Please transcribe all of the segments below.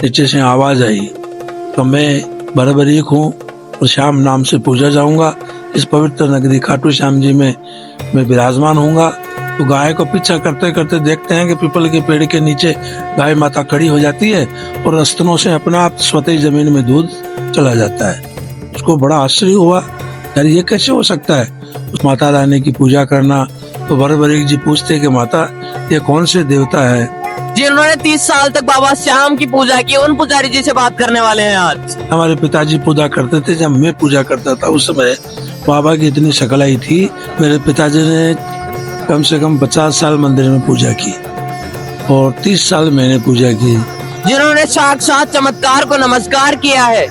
नीचे से आवाज आई तो मैं बरबरीक हूँ और श्याम नाम से पूजा जाऊंगा। इस पवित्र नगरी खाटू श्याम जी में मैं विराजमान हूँगा। तो गाय को पीछा करते करते देखते हैं कि पीपल के पेड़ के नीचे गाय माता खड़ी हो जाती है और स्तनों से अपना आप स्वतः जमीन में दूध चला जाता है। उसको बड़ा आश्चर्य हुआ, यार ये कैसे हो सकता है। उस माता रानी की पूजा करना। तो बरबरीक जी पूछते कि माता ये कौन से देवता है जिन्होंने 30 साल तक बाबा श्याम की पूजा की, उन पुजारी जी से बात करने वाले हैं आज। हमारे पिताजी पूजा करते थे। जब मैं पूजा करता था उस समय बाबा की इतनी शकल आई थी। मेरे पिताजी ने कम से कम 50 साल मंदिर में पूजा की और 30 साल मैंने पूजा की। जिन्होंने साक्षात चमत्कार को नमस्कार किया है।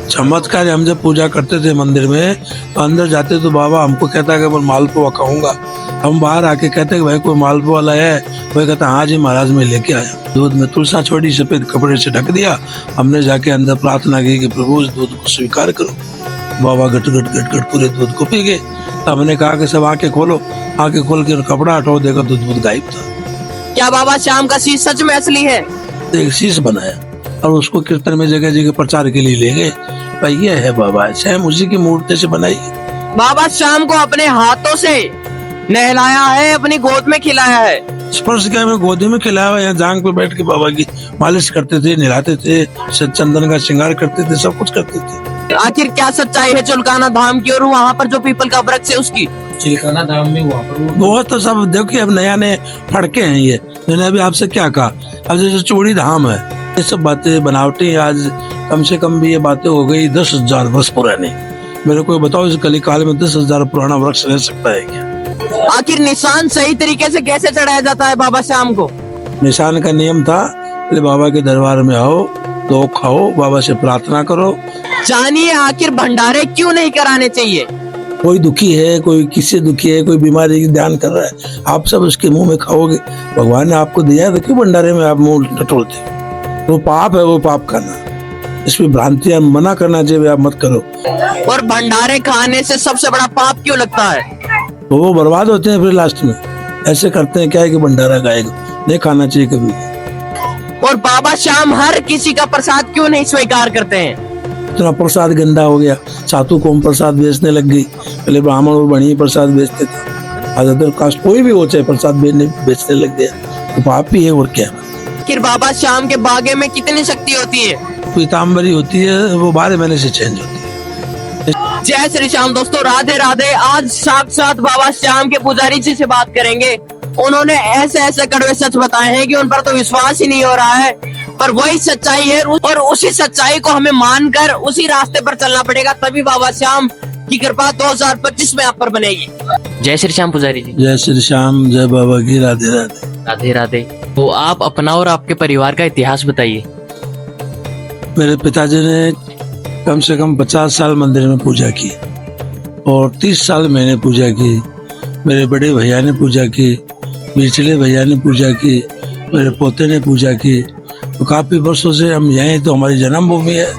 चमत्कार हम जब पूजा करते थे मंदिर में तो अंदर जाते तो बाबा हमको कहता कि मैं मालपुआ खाऊंगा। हम बाहर आके कहते कि भाई कोई मालपुआ लाया है। वही कहता हाँ जी महाराज मैं लेके आया। दूध में तुलसा छोड़ी, सफेद कपड़े से ढक दिया। हमने जाके अंदर प्रार्थना की कि प्रभु इस दूध को स्वीकार करो। बाबा गट गट गट गट पूरे दूध को पी गए। हमने कहा कि सब आंखें खोलो। आंखें खोल के कपड़ा हटाओ, देखा तो दूध गायब था। क्या बाबा श्याम का शीश सच में असली है? एक शीश बनाया और उसको कीर्तन में जगह जगह प्रचार के लिए ले गए। भाई ये है बाबा, स्वयं उसी की मूर्ति से बनाई। बाबा श्याम को अपने हाथों से नहलाया है, अपनी गोद में खिलाया है। स्पर्श किया, मैं गोदी में खिलाया हुआ। यहाँ जांग पे बैठ के बाबा की मालिश करते थे, नहलाते थे, चंदन का श्रृंगार करते थे, सब कुछ करते थे। आखिर क्या सच्चाई है चुलकाना धाम की और वहाँ पर जो पीपल का वृक्ष है उसकी? चिलकाना धाम में वहाँ पर वो तो सब देखिए अब नया नए फड़के हैं। ये मैंने अभी आपसे क्या कहा, अब जैसे चूड़ी धाम है, ये सब बातें बनावटी। आज कम से कम भी ये बातें हो गई 10,000 वर्ष पुरानी। मेरे को बताओ इस कलिकाल में 10,000 पुराना वृक्ष रह सकता है क्या? आखिर निशान सही तरीके से कैसे चढ़ाया जाता है बाबा श्याम को? निशान का नियम था, पहले बाबा के दरबार में आओ, तो खाओ, बाबा से प्रार्थना करो। जानिए आखिर भंडारे क्यों नहीं कराने चाहिए? कोई दुखी है, कोई किससे दुखी है, कोई बीमारी की ध्यान कर रहा है, आप सब उसके मुंह में खाओगे। भगवान ने आपको दिया है तो क्यों भंडारे में आप मुंह टटोलते? वो पाप है, वो पाप करना। इसमें भ्रांतियां मना करना चाहिए, आप मत करो। और भंडारे खाने से सबसे बड़ा पाप क्यों लगता है? तो वो बर्बाद होते हैं फिर लास्ट में। ऐसे करते हैं क्या है कि भंडारा खाएगा, नहीं खाना चाहिए कभी। और बाबा श्याम हर किसी का प्रसाद क्यों नहीं स्वीकार करते हैं? इतना प्रसाद गंदा हो गया। सातु कौम प्रसाद बेचने लग गई। पहले ब्राह्मण और बढ़िया प्रसाद बेचते थे, आज अदर कास्ट कोई भी हो चाहे प्रसाद बेचने लग गया। तो पाप ही है और क्या। आखिर बाबा श्याम के बागे में कितनी शक्ति होती है? पीताम्बरी होती है, वो 12 महीने से चेंज होती है। जय श्री श्याम दोस्तों, राधे राधे। आज साक्षात बाबा श्याम के पुजारी जी से बात करेंगे। उन्होंने ऐसे ऐसे कड़वे सच बताए हैं कि उन पर तो विश्वास ही नहीं हो रहा है, पर वही सच्चाई है और उसी सच्चाई को हमें मानकर उसी रास्ते पर चलना पड़ेगा, तभी बाबा श्याम की कृपा 2025 में आप पर बनेगी। जय श्री श्याम पुजारी जी। जय श्री श्याम, जय बाबा की, राधे राधे। राधे राधे। तो आप अपना और आपके परिवार का इतिहास बताइए। मेरे पिताजी ने कम से कम 50 साल मंदिर में पूजा की और 30 साल मैंने पूजा की। मेरे बड़े भैया ने पूजा की, पिछले भैया ने पूजा की, मेरे पोते ने पूजा की। तो काफी वर्षों से हम यहीं, तो हमारी जन्मभूमि है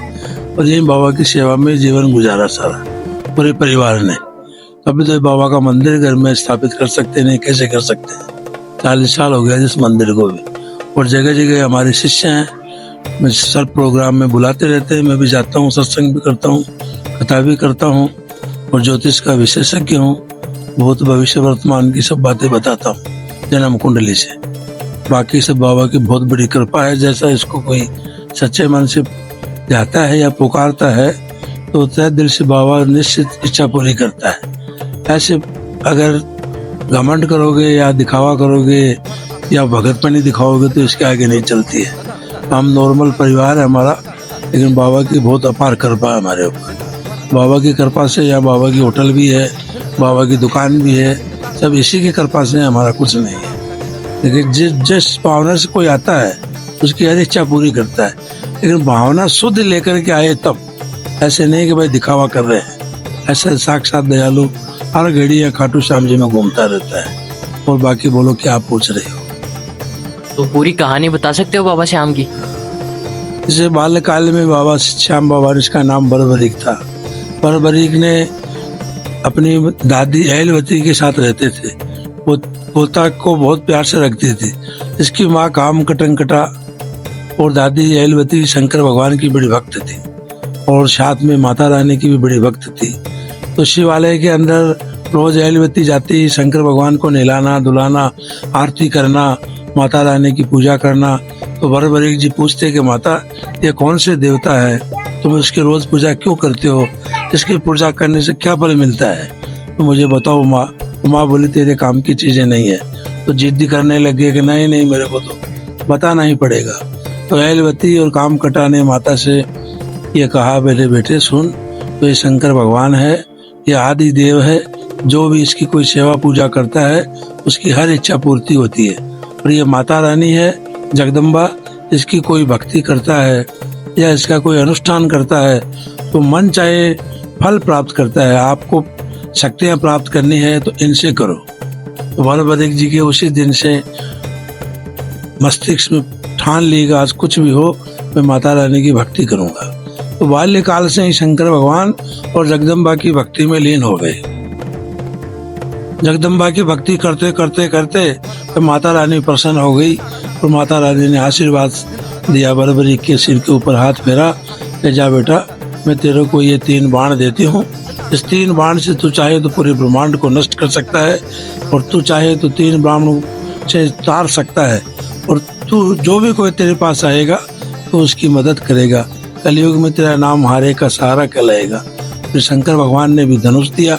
और यही बाबा की सेवा में जीवन गुजारा सारा पूरे परिवार ने। अभी तो बाबा का मंदिर घर में स्थापित कर सकते नहीं, कैसे कर सकते हैं। 40 साल हो गया जिस मंदिर को भी। और जगह जगह हमारे शिष्य हैं, मैं सर प्रोग्राम में बुलाते रहते हैं। मैं भी जाता हूँ, सत्संग भी करता हूँ, कथा भी करता हूँ और ज्योतिष का विशेषज्ञ हूँ। भूत भविष्य वर्तमान की सब बातें बताता हूँ जन्म कुंडली से। बाकी सब बाबा की बहुत बड़ी कृपा है। जैसा इसको कोई सच्चे मन से जाता है या पुकारता है तो तय दिल से बाबा निश्चित इच्छा पूरी करता है। ऐसे अगर घमंड करोगे या दिखावा करोगे या भगतपनी दिखाओगे तो इसके आगे नहीं चलती है। हम नॉर्मल परिवार है हमारा, लेकिन बाबा की बहुत अपार कृपा है हमारे ऊपर। बाबा की कृपा से, या बाबा की होटल भी है, बाबा की दुकान भी है, सब इसी की कृपा से। हमारा कुछ नहीं है, लेकिन जिस भावना से कोई आता है उसकी हर इच्छा पूरी करता है। लेकिन भावना शुद्ध लेकर के आए तब, ऐसे नहीं कि भाई दिखावा कर रहे हैं। ऐसे साक्षात दयालु हर घड़ी या खाटू श्याम जी में घूमता रहता है। और बाकी बोलो क्या आप पूछ रहे हो? तो पूरी कहानी बता सकते हो बाबा श्याम की? जैसे बाल्यकाल में बाबा श्याम बाबा, इसका नाम बरबरीक था। बरबरीक ने अपनी दादी अहलवती के साथ रहते थे। वो पोता को बहुत प्यार से रखती थी। इसकी माँ काम कटन कटा और दादी एलवती शंकर भगवान की बड़ी भक्त थी और साथ में माता रानी की भी बड़ी भक्त थी। तो शिवालय के अंदर रोज एलवती जाती, शंकर भगवान को नहलाना धुलाना, आरती करना, माता रानी की पूजा करना। तो बरबरीक जी पूछते कि माता ये कौन से देवता है, तुम इसकी रोज पूजा क्यों करते हो, इसकी पूजा करने से क्या फल मिलता है, तो मुझे बताओ माँ। तो माँ बोली तेरे काम की चीजें नहीं है। तो जिद्दी करने लगे कि नहीं नहीं मेरे को तो बताना ही पड़ेगा। तो एलवती और काम कटाने माता से ये कहा, मेरे बेटे सुन, तो ये शंकर भगवान है, ये आदि देव है, जो भी इसकी कोई सेवा पूजा करता है उसकी हर इच्छा पूर्ति होती है। और ये माता रानी है जगदम्बा, इसकी कोई भक्ति करता है या इसका कोई अनुष्ठान करता है तो मन चाहे फल प्राप्त करता है। आपको शक्तियां प्राप्त करनी है तो इनसे करो। तो बरबरीक जी के उसी दिन से मस्तिष्क में ठान लीगा, आज कुछ भी हो मैं माता रानी की भक्ति करूंगा। तो बाल्यकाल से ही शंकर भगवान और जगदम्बा की भक्ति में लीन हो गए। जगदम्बा की भक्ति करते करते करते तो माता रानी प्रसन्न हो गई और माता रानी ने आशीर्वाद दिया, बरबरीक के सिर के ऊपर हाथ फेरा कि जा बेटा मैं तेरे को ये 3 बाण देती हूँ, इस 3 बाण से तू चाहे तो पूरे ब्रह्मांड को नष्ट कर सकता है और तू चाहे तो 3 ब्राह्मणों से तार सकता है और तू जो भी कोई तेरे पास आएगा तो उसकी मदद करेगा। कलयुग में तेरा नाम हारे का सहारा कहलाएगा। फिर शंकर भगवान ने भी धनुष दिया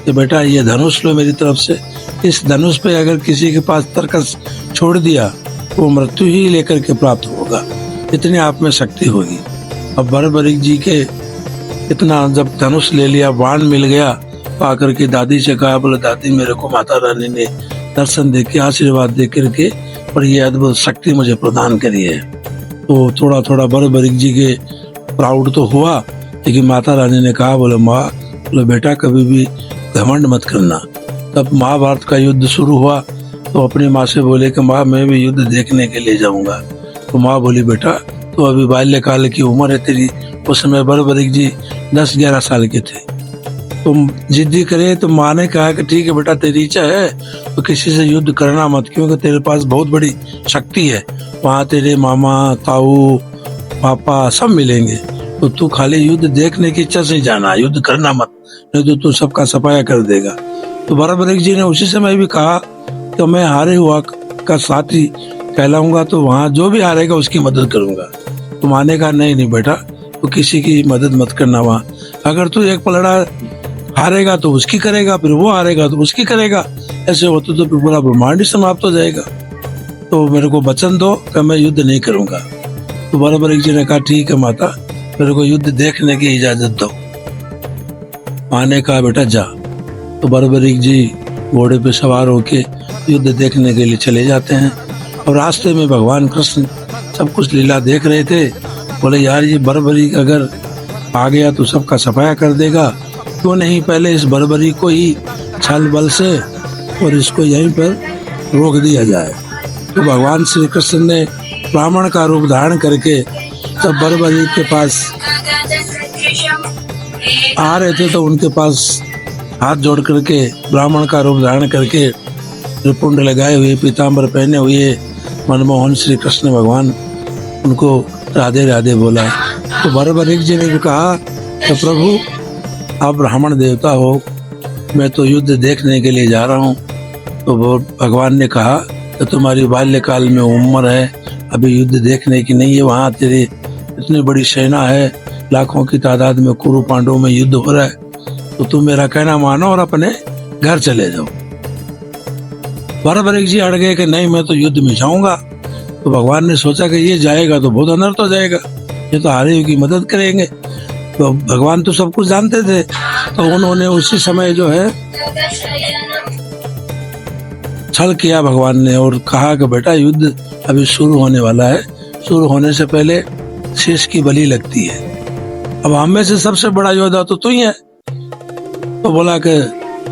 कि बेटा ये धनुष लो मेरी तरफ से, इस धनुष पे अगर किसी के पास तरकस छोड़ दिया तो वो मृत्यु ही लेकर के प्राप्त होगा, इतनी आप में शक्ति होगी। अब बरबरीक जी के इतना जब धनुष ले लिया, बाण मिल गया, तो आकर के दादी से कहा, बोले दादी मेरे को माता रानी ने दर्शन दे के आशीर्वाद दे करके और ये अद्भुत शक्ति मुझे प्रदान करी है। तो थोड़ा थोड़ा बरबरीक जी के प्राउड तो हुआ, लेकिन माता रानी ने कहा, बोले माँ, बोले बेटा कभी भी घमंड मत करना। तब महाभारत का युद्ध शुरू हुआ तो अपनी माँ से बोले कि माँ मैं भी युद्ध देखने के लिए जाऊंगा। तो माँ बोली बेटा तो अभी बाल्यकाल की उम्र है तेरी। उस समय बरबरीक जी 10-11 साल के थे। तुम जिद्दी करे तो माँ ने कहा कि ठीक है बेटा तेरी इच्छा है तो किसी से युद्ध करना मत, क्योंकि तेरे पास बहुत बड़ी शक्ति है, वहाँ तेरे मामा ताऊ पापा सब मिलेंगे, तो तू खाली युद्ध देखने की इच्छा से जाना, युद्ध करना मत, नहीं तो तू सबका सफाया कर देगा। तो बरबरीक जी ने उसी समय भी कहा कि मैं हारे हुआ का साथी कहलाऊंगा, तो वहाँ जो भी हारेगा उसकी मदद करूंगा। तो माँ ने कहा नहीं नहीं बेटा तो किसी की मदद मत करना, वहाँ अगर तू एक पलड़ा हारेगा तो उसकी करेगा, फिर वो हारेगा तो उसकी करेगा, ऐसे होते तो फिर पूरा ब्रह्मांड ही समाप्त हो जाएगा। तो मेरे को वचन दो कि मैं युद्ध नहीं करूंगा। तो बरबरीक जी ने कहा ठीक है माता, मेरे को युद्ध देखने की इजाजत दो। माँ ने कहा बेटा जा। तो बरबरीक जी घोड़े पे सवार होके युद्ध देखने के लिए चले जाते हैं और रास्ते में भगवान कृष्ण सब कुछ लीला देख रहे थे। बोले यार ये बरबरीक अगर आ गया तो सबका सफाया कर देगा, क्यों नहीं पहले इस बरबरीक को ही छल बल से और इसको यहीं पर रोक दिया जाए। तो भगवान श्री कृष्ण ने ब्राह्मण का रूप धारण करके जब बरबरीक के पास आ रहे थे तो उनके पास हाथ जोड़ करके ब्राह्मण का रूप धारण करके त्रिपुंड लगाए हुए पीताम्बर पहने हुए मनमोहन श्री कृष्ण भगवान उनको राधे राधे बोला। तो बरबरीक जी ने भी कहा तो प्रभु आप ब्राह्मण देवता हो, मैं तो युद्ध देखने के लिए जा रहा हूँ। तो भगवान ने कहा कि तुम्हारी बाल्यकाल में उम्र है, अभी युद्ध देखने की नहीं है, वहाँ तेरी इतनी बड़ी सेना है, लाखों की तादाद में कुरु पांडवों में युद्ध हो रहा है, तो तुम मेरा कहना मानो और अपने घर चले जाओ। बरबरीक जी अड़ गए कि नहीं मैं तो युद्ध में जाऊंगा। तो भगवान ने सोचा कि ये जाएगा तो बहुत अनर्थ हो जाएगा, ये तो हारे की मदद करेंगे। तो भगवान तो सब कुछ जानते थे, तो उन्होंने उसी समय जो है छल किया भगवान ने और कहा कि बेटा युद्ध अभी शुरू होने वाला है, शुरू होने से पहले शीश की बलि लगती है, अब हम में से सबसे बड़ा योद्धा तो तू ही है। तो बोला कि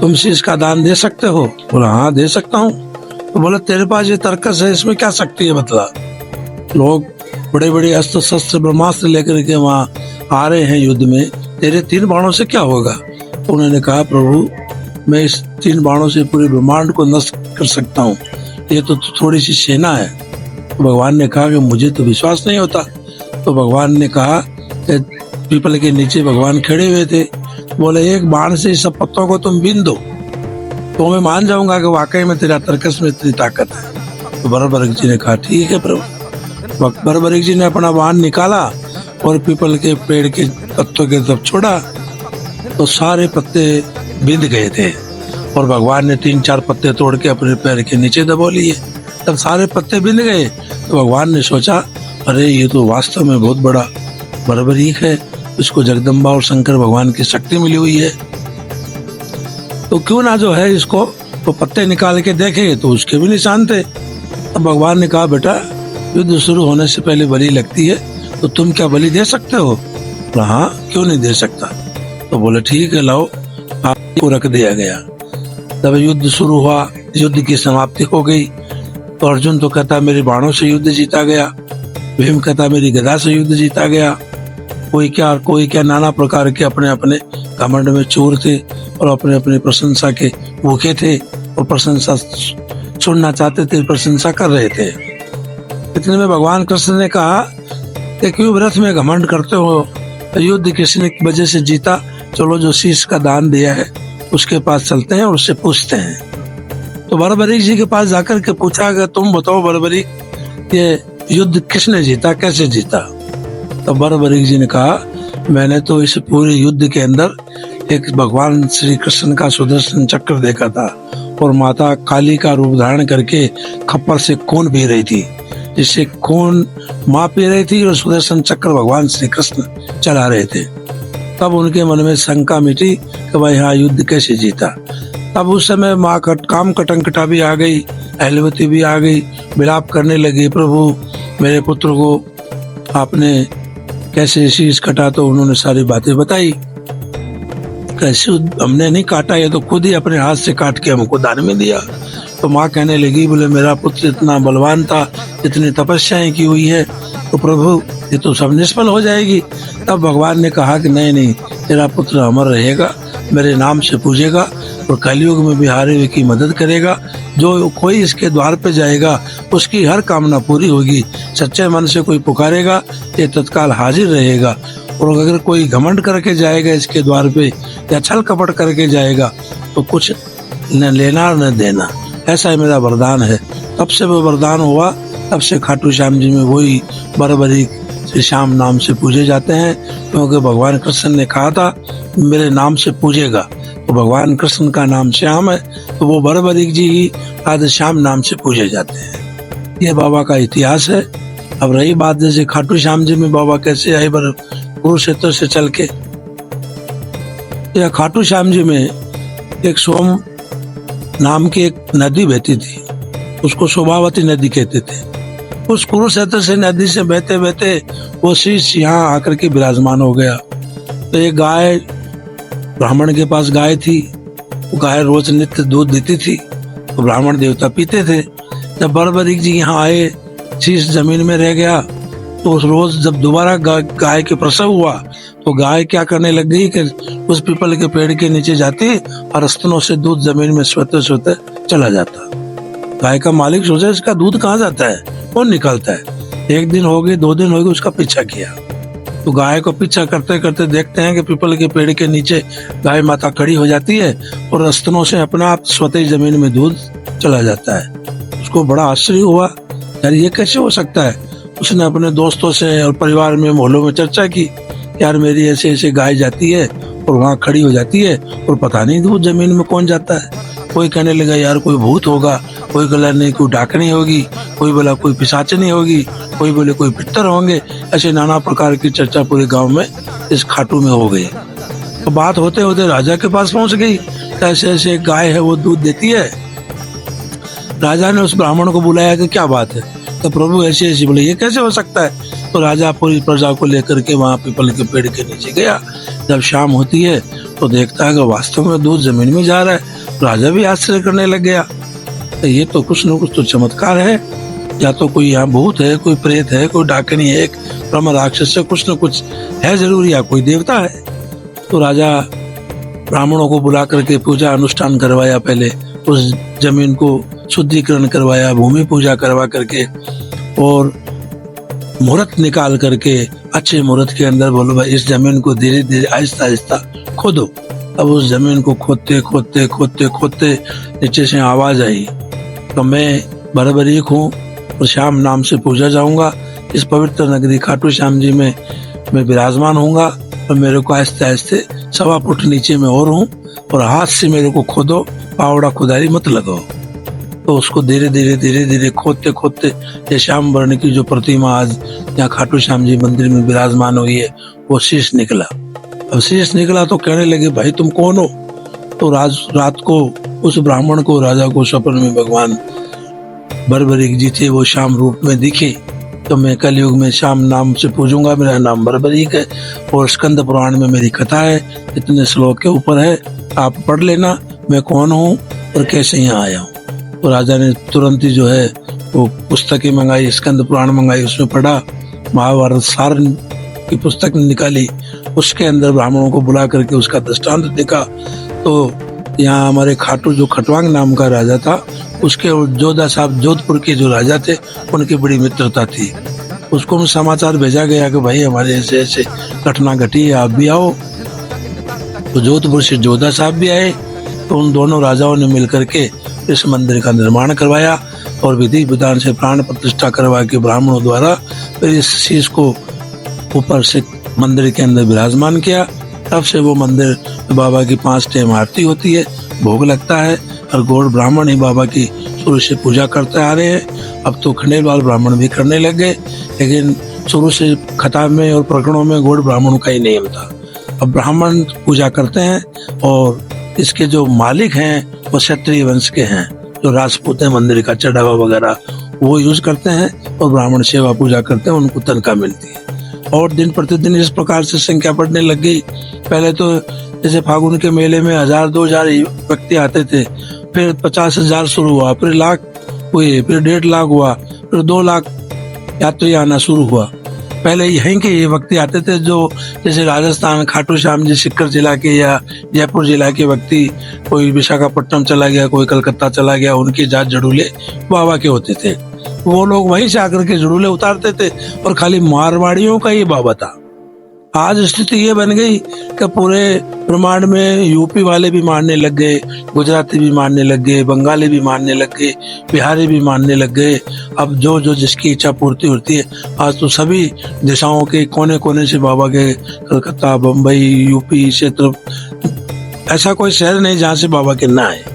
तुम शीश का दान दे सकते हो? बोला हाँ दे सकता हूँ। तो बोला तेरे पास ये तर्कस है, इसमें क्या शक्ति है बतला। लोग बड़े बड़े अस्त्र शस्त्र ब्रह्मास्त्र लेकर के वहाँ आ रहे हैं युद्ध में, तेरे 3 बाणों से क्या होगा? तो उन्होंने कहा प्रभु मैं इस 3 बाणों से पूरे ब्रह्मांड को नष्ट कर सकता हूँ, ये तो थोड़ी सी सेना है। तो भगवान ने कहा कि मुझे तो विश्वास नहीं होता। तो भगवान ने कहा कि पीपल के नीचे भगवान खड़े हुए थे, बोले एक बाण से सब पत्तों को तुम बीन दो तो मैं मान जाऊंगा कि वाकई में तेरा तर्कस में इतनी ताकत है। तो बर्बरिक जी ने कहा ठीक है प्रभु। बर्बरिक जी ने अपना बाण निकाला और पीपल के पेड़ के पत्तों के तरफ छोड़ा तो सारे पत्ते बिंद गए थे और भगवान ने 3-4 पत्ते तोड़ के अपने पैर के नीचे दबो लिए। तब सारे पत्ते बिंद गए तो भगवान ने सोचा अरे ये तो वास्तव में बहुत बड़ा बर्बरीक है, इसको जगदम्बा और शंकर भगवान की शक्ति मिली हुई है, तो क्यों ना जो है इसको तो पत्ते निकाल के देखे तो उसके भी निशान थे। अब भगवान ने कहा बेटा युद्ध शुरू होने से पहले बलि लगती है, तो तुम क्या बलि दे सकते हो? हाँ क्यों नहीं दे सकता। तो बोले ठीक है लाओ, आपको रख दिया गया। तब युद्ध शुरू हुआ, युद्ध की समाप्ति हो गई। तो अर्जुन तो कहता मेरे बाणों से युद्ध जीता गया, भीम कहता मेरी गदा से युद्ध जीता गया, कोई क्या नाना प्रकार के अपने अपने घमंड में चोर थे और अपने अपने प्रशंसा के भूखे थे और प्रशंसा सुनना चाहते थे, प्रशंसा कर रहे थे। इतने में भगवान कृष्ण ने कहा कि क्यों व्रत में घमंड करते हो, युद्ध किसी की वजह से जीता, चलो जो शीश का दान दिया है उसके पास चलते हैं और उससे पूछते हैं। तो बर्बरीक जी के पास जाकर के पूछा कि तुम बताओ बर्बरीक ये युद्ध किसने जीता, कैसे जीता? तो बर्बरीक जी ने कहा मैंने तो इस पूरे युद्ध के अंदर एक भगवान श्री कृष्ण का सुदर्शन चक्र देखा था और माता काली का रूप धारण करके खप्पर से खून पी रही थी, जिससे खून माँ पी रही थी और सुदर्शन चक्र भगवान श्री कृष्ण चला रहे थे। तब उनके मन में शंका मिटी कि भाई हाँ युद्ध कैसे जीता। तब उस समय माँ काम कटंकटा भी आ गई, अहलवती भी आ गई, विलाप करने लगी प्रभु मेरे पुत्र को आपने कैसे शीश कटा। तो उन्होंने सारी बातें बताई, कैसे हमने नहीं काटा, ये तो खुद ही अपने हाथ से काट के हमको दान में दिया। तो माँ कहने लगी बोले मेरा पुत्र इतना बलवान था, इतनी तपस्याएं की हुई है, तो प्रभु ये तो सब निष्फल हो जाएगी। तब भगवान ने कहा कि नहीं तेरा पुत्र अमर रहेगा, मेरे नाम से पूजेगा और कलयुग में भी हारे हुए की मदद करेगा। जो कोई इसके द्वार पे जाएगा उसकी हर कामना पूरी होगी, सच्चे मन से कोई पुकारेगा ये तत्काल हाजिर रहेगा। और अगर कोई घमंड करके जाएगा इसके द्वार पे या छल कपट करके जाएगा तो कुछ न लेना न देना, ऐसा ही मेरा वरदान है। तब से वो वरदान हुआ, तब से खाटू श्याम जी में वही बर्बरीक श्री श्याम नाम से पूजे जाते हैं, क्योंकि भगवान कृष्ण ने कहा था मेरे नाम से पूजेगा। तो भगवान कृष्ण का नाम श्याम है, तो वो बर्बरीक जी ही राधे श्याम नाम से पूजे जाते हैं। ये बाबा का इतिहास है। अब रही बात जैसे खाटू श्याम जी में बाबा कैसे आए कुरुक्षेत्र से चल के, या खाटू श्याम जी में एक सोम नाम की एक नदी बहती थी, उसको शोभावती नदी कहते थे। उस कुरुक्षेत्र से नदी से बहते बहते वो शीश यहाँ आकर के विराजमान हो गया। तो एक गाय, ब्राह्मण के पास गाय थी, वो गाय रोज नित्य दूध देती थी, तो ब्राह्मण देवता पीते थे। जब बर्बरीक जी यहाँ आए, शीश जमीन में रह गया, तो उस रोज जब दोबारा गाय के प्रसव हुआ तो गाय क्या करने लग गई कि उस पीपल के पेड़ के नीचे जाती और स्तनों से दूध जमीन में सोते सोते चला जाता। गाय का मालिक सोचा इसका दूध कहाँ जाता है, कौन निकालता है। 1 दिन हो गए, 2 दिन हो गए, उसका पीछा किया। तो गाय को पीछा करते करते देखते हैं कि पीपल के पेड़ के नीचे गाय माता खड़ी हो जाती है और स्तनों से अपना आप स्वतः जमीन में दूध चला जाता है। उसको बड़ा आश्चर्य हुआ, यार ये कैसे हो सकता है। उसने अपने दोस्तों से और परिवार में मोहल्लों में चर्चा की, यार मेरी ऐसे ऐसे गाय जाती है और वहाँ खड़ी हो जाती है और पता नहीं दूध जमीन में कौन जाता है। कोई कहने लगा यार कोई भूत होगा, कोई बोला नहीं कोई डाकनी होगी, कोई बोला कोई पिशाचनी होगी, कोई बोले कोई पितर होंगे। ऐसे नाना प्रकार की चर्चा पूरे गांव में इस खाटू में हो गई। तो बात होते होते राजा के पास पहुंच गई, ऐसे ऐसे गाय है वो दूध देती है। राजा ने उस ब्राह्मण को बुलाया कि क्या बात है। तो प्रभु ऐसे ऐसे बोले ये कैसे हो सकता है। तो राजा पूरी प्रजा को लेकर के वहाँ पीपल के पेड़ के नीचे गया। जब शाम होती है तो देखता है कि वास्तव में दूध जमीन में जा रहा है। राजा भी आश्चर्य करने लग गया, तो ये तो कुछ न कुछ तो चमत्कार है, या तो कोई यहाँ भूत है, कोई प्रेत है, कोई डाकनी है, एक ब्रह्म राक्षस है, कुछ न कुछ है जरूर, या कोई देवता है। तो राजा ब्राह्मणों को बुला करके पूजा अनुष्ठान करवाया, पहले उस जमीन को शुद्धिकरण करवाया, भूमि पूजा करवा करके और मुहूर्त निकाल करके अच्छे मुहूर्त के अंदर बोलो भाई इस जमीन को धीरे धीरे आहिस्ता आहिस्ता खोदो। अब उस जमीन को खोदते खोदते खोदते खोदते नीचे से आवाज आई तो मैं बराबरीक हूँ और श्याम नाम से पूजा जाऊंगा। इस पवित्र नगरी खाटू श्याम जी में मैं विराजमान हूँगा और मेरे को आहिस्ते आहिस्ते 1.25 फुट नीचे में और हूँ और हाथ से मेरे को खोदो, पावड़ा खुदारी मत लगाओ। तो उसको धीरे धीरे धीरे धीरे खोदते खोदते ये श्याम वर्ण की जो प्रतिमा आज यहाँ खाटू श्याम जी मंदिर में विराजमान हुई है वो शीश निकला। अब शीश निकला तो कहने लगे भाई तुम कौन हो? तो रात को उस ब्राह्मण को राजा को स्वप्न में भगवान बरबरीक जी थे, वो श्याम रूप में दिखे। तो मैं कलयुग में श्याम नाम से पूजूंगा, मेरा नाम बरबरीक है और स्कंद पुराण में मेरी कथा है, इतने श्लोक के ऊपर है, आप पढ़ लेना मैं कौन हूँ और कैसे यहाँ आया हूँ। तो राजा ने तुरंत ही जो है वो पुस्तकें मंगाई, स्कंद पुराण मंगाई, उसमें पढ़ा, महाभारत सार की पुस्तक निकाली, उसके अंदर ब्राह्मणों को बुला करके उसका दृष्टांत देखा। तो यहाँ हमारे खाटू जो खटवांग नाम का राजा था उसके जोधा साहब जोधपुर के जो राजा थे उनकी बड़ी मित्रता थी। उसको समाचार भेजा गया कि भाई हमारे ऐसे ऐसे घटना घटी है, आप भी आओ। तो जोधपुर से जोधा साहब भी आए। तो उन दोनों राजाओं ने मिलकर के इस मंदिर का निर्माण करवाया और विधि विधान से प्राण प्रतिष्ठा करवा के ब्राह्मणों द्वारा फिर इस शीश को ऊपर से मंदिर के अंदर विराजमान किया। तब से वो मंदिर बाबा की 5 टाइम आरती होती है, भोग लगता है और गौड़ ब्राह्मण ही बाबा की शुरू से पूजा करते आ रहे हैं। अब तो खंडेलवाल ब्राह्मण भी करने लग गए, लेकिन शुरू से खताब में और प्रकरणों में गौड़ ब्राह्मणों का ही नियम था। अब ब्राह्मण पूजा करते हैं और इसके जो मालिक हैं वो क्षत्रिय वंश के हैं, जो राजपूत है, मंदिर का चढ़ावा वगैरह वो यूज करते हैं और ब्राह्मण सेवा पूजा करते हैं, उनको तनख्वाह मिलती है। और दिन प्रतिदिन इस प्रकार से संख्या बढ़ने लग गई। पहले तो जैसे फागुन के मेले में 1000-2000 व्यक्ति आते थे, फिर 50,000 शुरू हुआ, फिर लाख हुए, फिर 1.5 लाख हुआ, फिर 2 लाख यात्री आना शुरू हुआ। पहले यहीं के ये व्यक्ति आते थे जो जैसे राजस्थान खाटू श्याम जी सिक्कर जिला के या जयपुर जिला के व्यक्ति, कोई विशाखापट्टनम चला गया, कोई कलकत्ता चला गया, उनके जात जड़ूले बाबा के होते थे। वो लोग वहीं से आकर के जड़ूले उतारते थे और खाली मारवाड़ियों का ही बाबा था। आज स्थिति ये बन गई कि पूरे ब्रह्मांड में यूपी वाले भी मानने लग गए, गुजराती भी मानने लग गए, बंगाली भी मानने लग गए, बिहारी भी मानने लग गए। अब जो जो जिसकी इच्छा पूर्ति होती है, आज तो सभी दिशाओं के कोने कोने से बाबा के, कलकत्ता, बम्बई, यूपी क्षेत्र, ऐसा कोई शहर नहीं जहाँ से बाबा के ना है।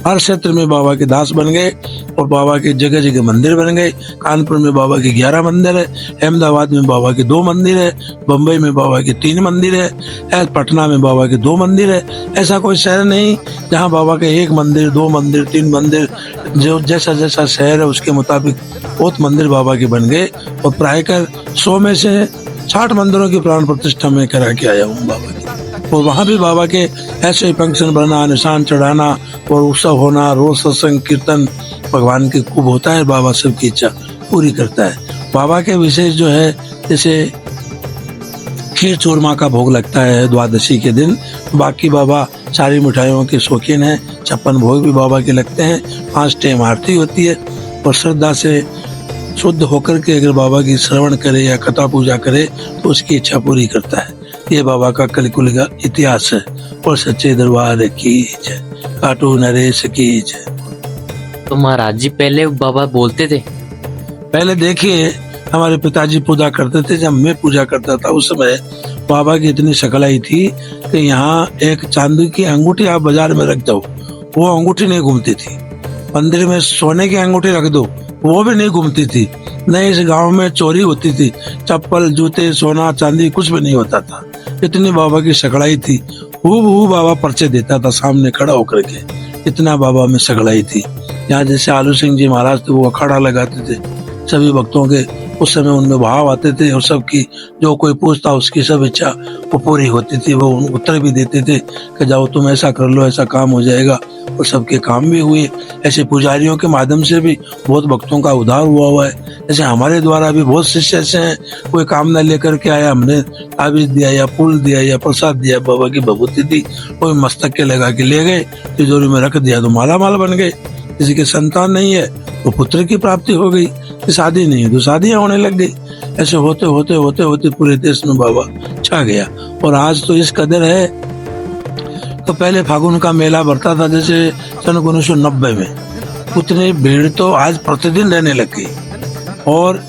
हर क्षेत्र में बाबा के दास बन गए और बाबा के जगह जगह मंदिर बन गए। कानपुर में बाबा के 11 मंदिर है, अहमदाबाद में बाबा के 2 मंदिर है, बम्बई में बाबा के 3 मंदिर है, पटना में बाबा के 2 मंदिर है। ऐसा कोई शहर नहीं जहाँ बाबा के 1 मंदिर, 2 मंदिर, 3 मंदिर, जो जैसा जैसा शहर है उसके मुताबिक बहुत मंदिर बाबा के बन गए। और प्रायकर 100 में से 60 मंदिरों की प्राण प्रतिष्ठा में करा के आया हूँ बाबा की। और वहाँ भी बाबा के ऐसे फंक्शन बनना, निशान चढ़ाना और उत्सव होना, रोज सत्संग कीर्तन भगवान के खूब होता है। बाबा सबकी इच्छा पूरी करता है। बाबा के विशेष जो है जैसे खीर चूरमा का भोग लगता है द्वादशी के दिन। बाकी बाबा सारी मिठाइयों के शौकीन हैं। 56 भोग भी बाबा के लगते हैं। 5 टाइम आरती होती है और श्रद्धा से शुद्ध होकर के अगर बाबा की श्रवण करे या कथा पूजा करे तो उसकी इच्छा पूरी करता है। ये बाबा का कलिकुल का इतिहास है। और सच्चे दरबार की जय, खाटू नरेश की जय। तो महाराज जी पहले बाबा बोलते थे? पहले देखिए हमारे पिताजी पूजा करते थे, जब मैं पूजा करता था उस समय बाबा की इतनी शकलाई थी कि यहाँ एक चांदी की अंगूठी आप बाजार में रख दो, वो अंगूठी नहीं घूमती थी। मंदिर में सोने की अंगूठी रख दो, वो भी नहीं घूमती थी। नहीं, इस गांव में चोरी होती थी, चप्पल, जूते, सोना, चांदी कुछ भी नहीं होता था। इतनी बाबा की सकड़ाई थी। हूबहू बाबा पर्चे देता था सामने खड़ा होकर के, इतना बाबा में सकड़ाई थी। यहाँ जैसे आलू सिंह जी महाराज थे, वो अखाड़ा लगाते थे सभी भक्तों के। उस समय उनमें भाव आते थे और सबकी जो कोई पूछता उसकी सब इच्छा वो पूरी होती थी। वो उत्तर भी देते थे कि जाओ तुम ऐसा कर लो, ऐसा काम हो जाएगा। और सबके काम भी हुए। ऐसे पुजारियों के माध्यम से भी बहुत भक्तों का उद्धार हुआ है। जैसे हमारे द्वारा भी बहुत शिष्य ऐसे हैं, कोई कामना लेकर के आया, हमने ताबीज दिया या फूल दिया या प्रसाद दिया, बाबा की भभूति दी, कोई मस्तक के लगा के ले गए, तिजोरी में रख दिया तो माला माल बन गए। किसी के संतान नहीं है तो पुत्र की प्राप्ति हो गई। कि शादी नहीं है, तो शादियां होने लग गई। ऐसे होते होते होते होते पूरे देश में बाबा छा गया। और आज तो इस कदर है, तो पहले फागुन का मेला भरता था जैसे सन 1990 में, उतनी भीड़ तो आज प्रतिदिन रहने लग गई। और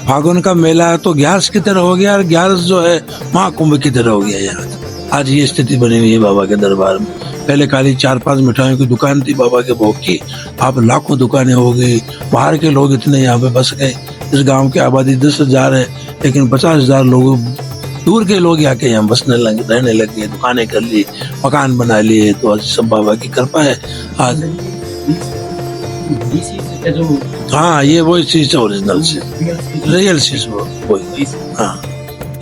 फागुन का मेला तो ग्यारस की तरह हो गया, और ग्यारस जो है महाकुंभ की तरह हो गया यहाँ। आज ये स्थिति बनी हुई है बाबा के दरबार में। पहले खाली 4-5 मिठाइयों की दुकान थी बाबा के भोग की, अब लाखों दुकानें हो गई। बाहर के लोग इतने यहाँ पे बस गए। इस गांव की आबादी 10,000 है, लेकिन 50,000 लोग दूर के लोग आके यहाँ बसने लगे, रहने लग गए, दुकानें कर ली, मकान बना लिए। तो आज सब बाबा की कृपा है आज। हाँ, ये वही चीज है, ओरिजिनल चीज, रियल चीज वही। हाँ,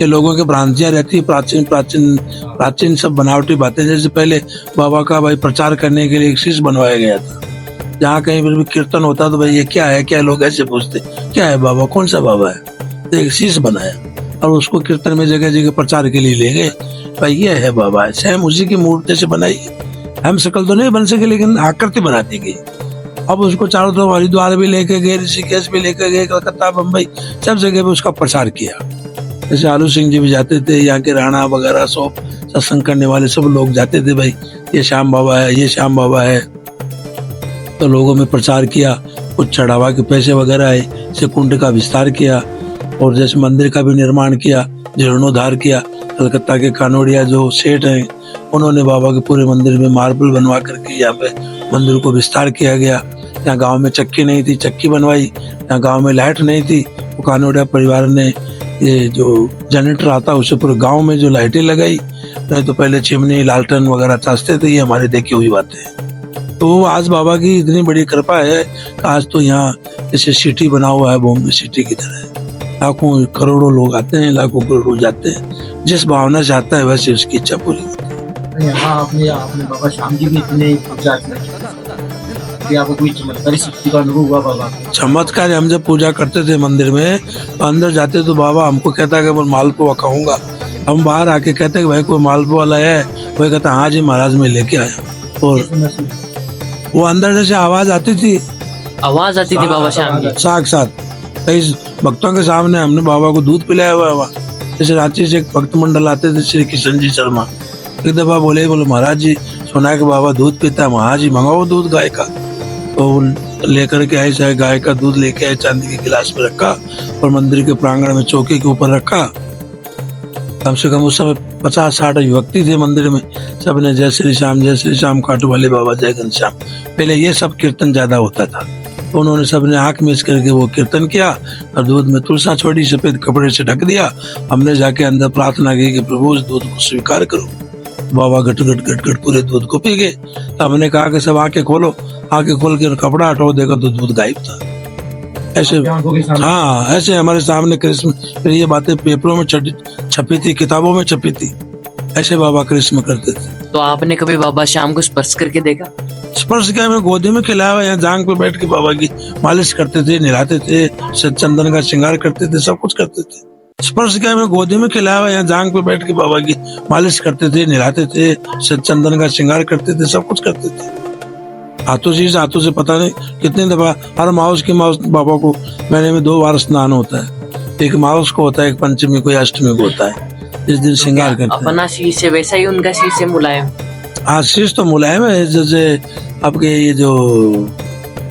ये लोगों की भ्रांतियां रहती है, प्राचीन प्राचीन प्राचीन सब बनावटी बातें। जैसे पहले बाबा का भाई प्रचार करने के लिए एक शीश बनवाया गया था। जहाँ कहीं पर भी कीर्तन होता तो भाई ये क्या है, क्या लोग ऐसे पूछते क्या है बाबा, कौन सा बाबा है। तो एक शीश बनाया और उसको कीर्तन में जगह जगह प्रचार के लिए ले गए, भाई ये है बाबा है। सेम उसी की मूर्ति से बनाई, हम शकल तो नहीं बन सके लेकिन आकृति बनाती गई। अब उसको चारों तरफ हरिद्वार भी लेके गए, ऋषिकेश भी लेके गए, कलकत्ता, बम्बई, सब जगह पे उसका प्रचार किया। जैसे आलू सिंह जी भी जाते थे, यहाँ के राणा वगैरह सब सत्संग करने वाले सब लोग जाते थे, भाई ये श्याम बाबा है, ये श्याम बाबा है। तो लोगों में प्रचार किया, कुछ चढ़ावा के पैसे वगैरह आए, से कुंड का विस्तार किया, और जैसे मंदिर का भी निर्माण किया, जीर्णोद्धार किया। कलकत्ता के कानोड़िया जो सेठ हैं, उन्होंने बाबा के पूरे मंदिर में मार्बल बनवा करके यहाँ पे मंदिर को विस्तार किया गया। यहाँ गांव में चक्की नहीं थी, चक्की बनवाई। यहाँ गांव में लाइट नहीं थी, तो कानोड़िया परिवार ने ये जो जनरेटर आता है उसे पूरे गांव में जो लाइटें लगाई। नहीं तो पहले चिमनी लालटेन वगैरह चाहते थे, ये हमारे देखी हुई बातें हैं। तो आज बाबा की इतनी बड़ी कृपा है, आज तो यहाँ जैसे सिटी बना हुआ है, बॉम्बे सिटी की तरह। लाखों करोड़ों लोग आते हैं, लाखों करोड़ों जाते हैं। जिस भावना से आता है वैसे उसकी इच्छा पूरी होती है। यहाँ आपने बाबा श्याम जी भी इतने पूजा कि आपको कोई चमत्कारी शक्ति का अनुभव हुआ बाबा? चमत्कार, हम जब पूजा करते थे मंदिर में, तो अंदर जाते तो बाबा हमको कहता है कि मैं मालपुआ खाऊंगा। हम बाहर आके कहते हैं कि भाई कोई मालपुआ लाया है, वही कहता हाँ जी महाराज मैं लेके आया। और वो अंदर जैसे आवाज आती थी बाबा श्याम की साक्षात। कई भक्तों के सामने हमने बाबा को दूध पिलाया हुआ है। जैसे रांची से एक भक्त मंडल आते थे, श्री किशन जी शर्मा, एक दफा बोले महाराज जी सुना है कि बाबा दूध पीता है, महाराज जी मंगाओ दूध गाय का। तो लेकर के आए, चाहे गाय का दूध लेके आए, चांदी के गिलास में रखा और मंदिर के प्रांगण में चौकी के ऊपर रखा। कम से कम उस समय 50-60 व्यक्ति थे मंदिर में। सबने जय श्री श्याम, काटू वाले बाबा जय घनश्याम। पहले ये सब कीर्तन ज्यादा होता था, तो उन्होंने सबने आंख मीच करके वो कीर्तन किया और दूध में तुलसा छोड़ी, सफेद कपड़े से ढक दिया। हमने जाके अंदर प्रार्थना की कि प्रभु इस दूध को स्वीकार करो। बाबा घट घट पूरे दूध को पी गए। तो हमने कहा कि सब आंखें खोलो, आंखें खोल के कपड़ा हटाओ, देखो तो दूध गायब था। ऐसे हाँ, ऐसे हमारे सामने कृष्ण, फिर ये बातें पेपरों में छपी थी, किताबों में छपी थी। ऐसे बाबा कृष्ण करते थे। तो आपने कभी बाबा श्याम को स्पर्श करके देखा? स्पर्श किया, मैं गोदी में खिलाया हुआ, यहाँ जांग पे बैठ के बाबा की मालिश करते थे, नहलाते थे, चंदन का श्रृंगार करते थे, सब कुछ करते थे। स्पर्श किया, मैं गोदी में खिलाया हुआ, यहाँ जांग पे बैठ के बाबा की मालिश करते थे, नहलाते थे, चंदन का श्रृंगार करते थे, सब कुछ करते थे। हाथों से पता नहीं कितनी दफा, हर माउस की माउस बाबा को महीने में 2 बार स्नान होता है। एक माउस को होता है, एक पंचमी को या अष्टमी को होता है, इस दिन श्रृंगार करते हैं। अपना शीश है वैसा ही उनका शीश है, मुलायम। हाँ, शीश तो मुलायम है, जैसे आपके ये जो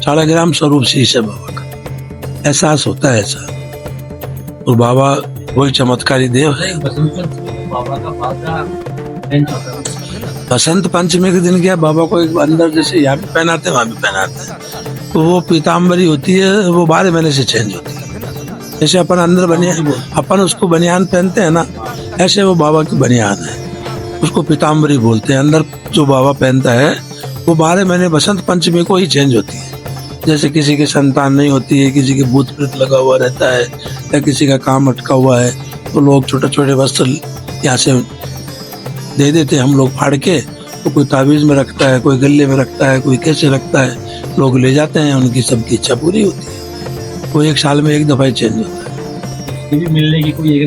4 ग्राम स्वरूप शीश है बाबा का, एहसास होता है ऐसा। और बाबा वही चमत्कारी देव है। बसंत पंचमी के दिन क्या बाबा को एक अंदर जैसे यहाँ भी पहनाते हैं, वहां भी पहनाते हैं। तो वो पीताम्बरी होती है, वो 12 महीने से चेंज होती है। जैसे अपन अंदर बनियान, अपन उसको बनियान पहनते हैं ना, ऐसे वो बाबा की बनियान है, उसको पीताम्बरी बोलते हैं। अंदर जो बाबा पहनता है वो 12 महीने बसंत पंचमी को ही चेंज होती है। जैसे किसी की संतान नहीं होती है, किसी के भूत प्रेत लगा हुआ रहता है, या किसी का काम अटका हुआ है, तो लोग छोटे छोटे वस्त्र यहाँ से दे देते हैं हम लोग फाड़ के। तो कोई ताबीज में रखता है, कोई गले में रखता है, कोई कैसे रखता है, लोग ले जाते हैं, उनकी सबकी इच्छा पूरी होती है। वो 1 साल में 1 दफा ही चेंज होता है। मिलने की कोई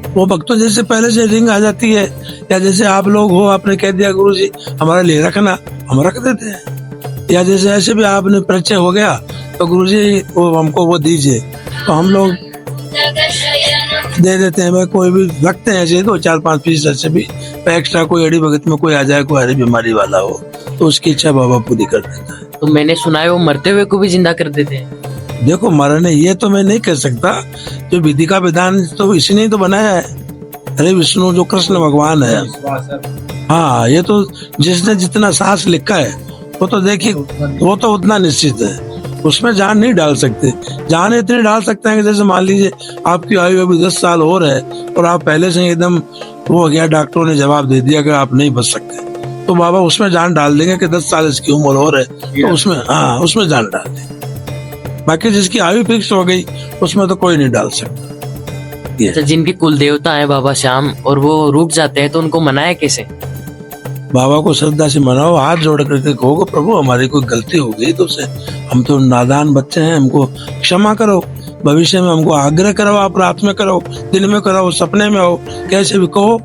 वो भक्तों जैसे पहले से रिंग आ जाती है, या जैसे आप लोग हो, आपने कह दिया गुरु जी हमारा ले रखना, हम रख देते हैं। या जैसे ऐसे भी आपने परिचय हो गया तो गुरुजी वो हमको वो दीजिए, तो हम लोग दे देते हैं। भाई कोई भी रखते हैं ऐसे 2-4-5 पीस ऐसे भी, एक्स्ट्रा कोई अड़ी भगत में कोई आ जाए, कोई हरी बीमारी वाला हो तो उसकी इच्छा बाबा पूरी कर देता है। तो मैंने सुना है वो मरते हुए को भी जिंदा कर देते हैं। देखो मरने ये तो मैं नहीं कह सकता, जो विधि का विधान तो इसी ने तो बनाया है, हरे विष्णु जो कृष्ण भगवान है। हाँ ये तो जिसने जितना सांस लिखा है वो तो देखिए वो तो उतना निश्चित है, उसमें जान नहीं डाल सकते। जान इतनी डाल सकते हैं कि जैसे मान लीजिए आपकी आयु अभी 10 साल और है और आप पहले से एकदम वो हो गया, डॉक्टरों ने जवाब दे दिया कि आप नहीं बच सकते, तो बाबा उसमें जान डाल देंगे कि 10 साल इसकी उम्र और है तो उसमें हाँ उसमें जान डाल देंगे। बाकी जिसकी आयु फिक्स हो गई उसमें तो कोई नहीं डाल सकता। अच्छा, जिनके कुल देवता है बाबा श्याम और वो रुक जाते हैं तो उनको मनाया कैसे? बाबा को श्रद्धा से मनाओ, हाथ जोड़ करके कहो प्रभु हमारी कोई गलती हो गई तो उसे, हम तो नादान बच्चे हैं, हमको क्षमा करो, भविष्य में हमको आग्रह करो, आप रात में करो, दिन में करो, सपने में हो, कैसे भी कहो,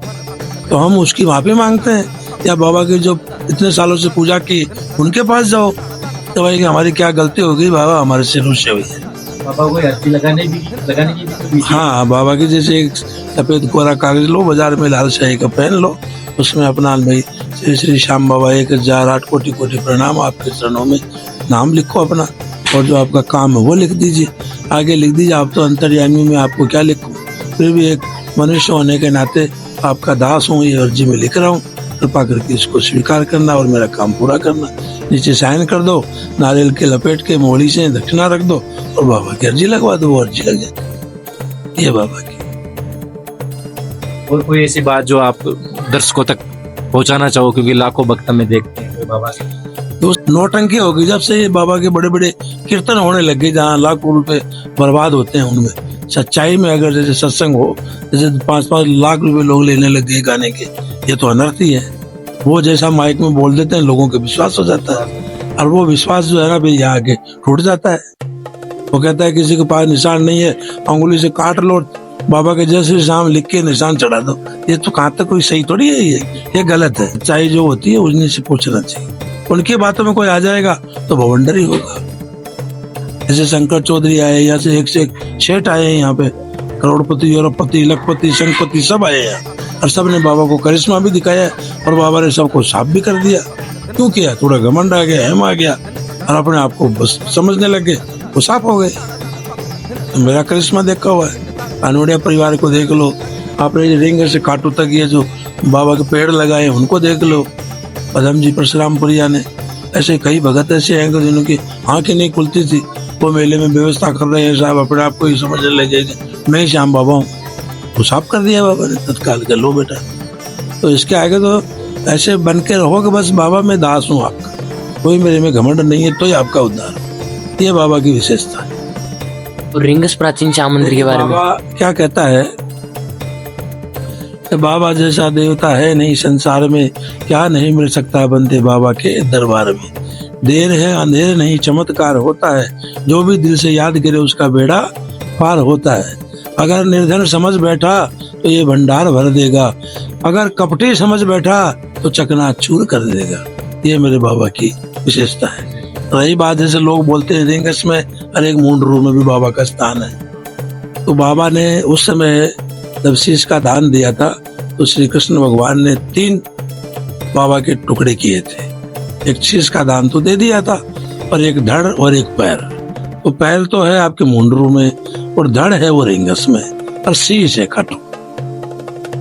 तो हम उसकी माफी मांगते हैं। या बाबा की जो इतने सालों से पूजा की उनके पास जाओ तो भाई कि हमारी क्या गलती हो गई, बाबा हमारे से रुष्य हुई है। बाबा को अर्जी लगाने की हाँ बाबा की जैसे एक सफेद कोरा कागज लो, बाजार में लाल शाही का पेन लो, उसमें अपना भाई श्री श्री श्याम बाबा 1008 कोटि कोटि प्रणाम, आपके चरणों में नाम लिखो अपना, और जो आपका काम है वो लिख दीजिए, आगे लिख दीजिए। आप तो अंतर्यामी में आपको क्या लिखूं, फिर भी एक मनुष्य होने के नाते आपका दास हूँ, ये अर्जी में लिख रहा हूँ, कृपा करके इसको स्वीकार करना और मेरा काम पूरा करना। नीचे साइन कर दो, नारियल के लपेट के मोहली से दक्षिणा रख दो और बाबा की अर्जी लगवा दो, वो अर्जी लग जाती। ये बाबा की। और कोई ऐसी बात जो आप दर्शकों तक पहुंचाना चाहो, क्योंकि लाखों भक्त में देखते हैं बाबा से तो नौटंकी होगी जब से ये बाबा के बड़े बड़े कीर्तन होने लगे, जहाँ लाखों रुपए बर्बाद होते हैं, उनमें सच्चाई में अगर जैसे सत्संग हो, जैसे 5-5 लाख रुपए लोग लेने लग गए गाने के, ये तो अनर्थ ही है। वो जैसा माइक में बोल देते हैं लोगों के विश्वास हो जाता है, और वो विश्वास जो है ना भाई यहाँ आके टूट जाता है। वो कहता है किसी के पास निशान नहीं है, अंगुली से काट लो, बाबा के जय श्री श्याम लिख के निशान चढ़ा दो, ये तो कहाँ तक कोई सही थोड़ी है, ये गलत है। सच्चाई जो होती है उन्हीं से पूछना चाहिए, उनकी बातों में कोई आ जाएगा तो भवंडर ही होगा। जैसे शंकर चौधरी आए, यहाँ से एक शेठ आए हैं, यहाँ पे करोड़पति, अरबपति, लखपति, शंखपति सब आए हैं, और सब ने बाबा को करिश्मा भी दिखाया और बाबा ने सबको साफ भी कर दिया। क्यों किया? थोड़ा घमंड आ गया, हेम आ गया और अपने आप को बस समझने लगे, वो साफ हो गए। तो मेरा करिश्मा देखा हुआ है, अनोड़िया परिवार को देख लो, आपने रिंग से काटू तक ये जो बाबा के पेड़ लगाए उनको देख लो, पदम जी परशुरामपुरिया ने, ऐसे कई भगत ऐसे हैं जिनकी आंखें नहीं खुलती थी, वो मेले में व्यवस्था कर रहे हैं, साहब अपने आप को ही समझने लगे मैं श्याम बाबा हूँ, वो साफ कर दिया बाबा ने तत्काल के, लो बेटा। तो इसके आगे तो ऐसे बन के रहो कि बस बाबा मैं दास हूँ आपका, कोई मेरे में घमंड नहीं है तो ही आपका उद्धार। ये बाबा की विशेषता है। और रिंगस प्राचीन श्याम मंदिर के बारे में बाबा क्या कहता है कि बाबा जैसा देवता है नहीं संसार में, क्या नहीं मिल सकता बंदे बाबा के दरबार में। देर है अंधेर नहीं चमत्कार होता है, जो भी दिल से याद करे उसका बेड़ा पार होता है। अगर निर्धन समझ बैठा तो ये भंडार भर देगा, अगर कपटी समझ बैठा तो चकनाचूर कर देगा। ये मेरे बाबा की विशेषता है। रही बात जैसे लोग बोलते हैं रिंगस में हर एक मुंडरू में भी बाबा का स्थान है, तो बाबा ने उस समय जब शीश का दान दिया था तो श्री कृष्ण भगवान ने 3 बाबा के टुकड़े किए थे। एक शीश का दान तो दे दिया था, और एक धड़ और एक पैर। तो पैर तो है आपके मुंडरू में, और धड़ है वो रिंगस में, और शीश है खाटू।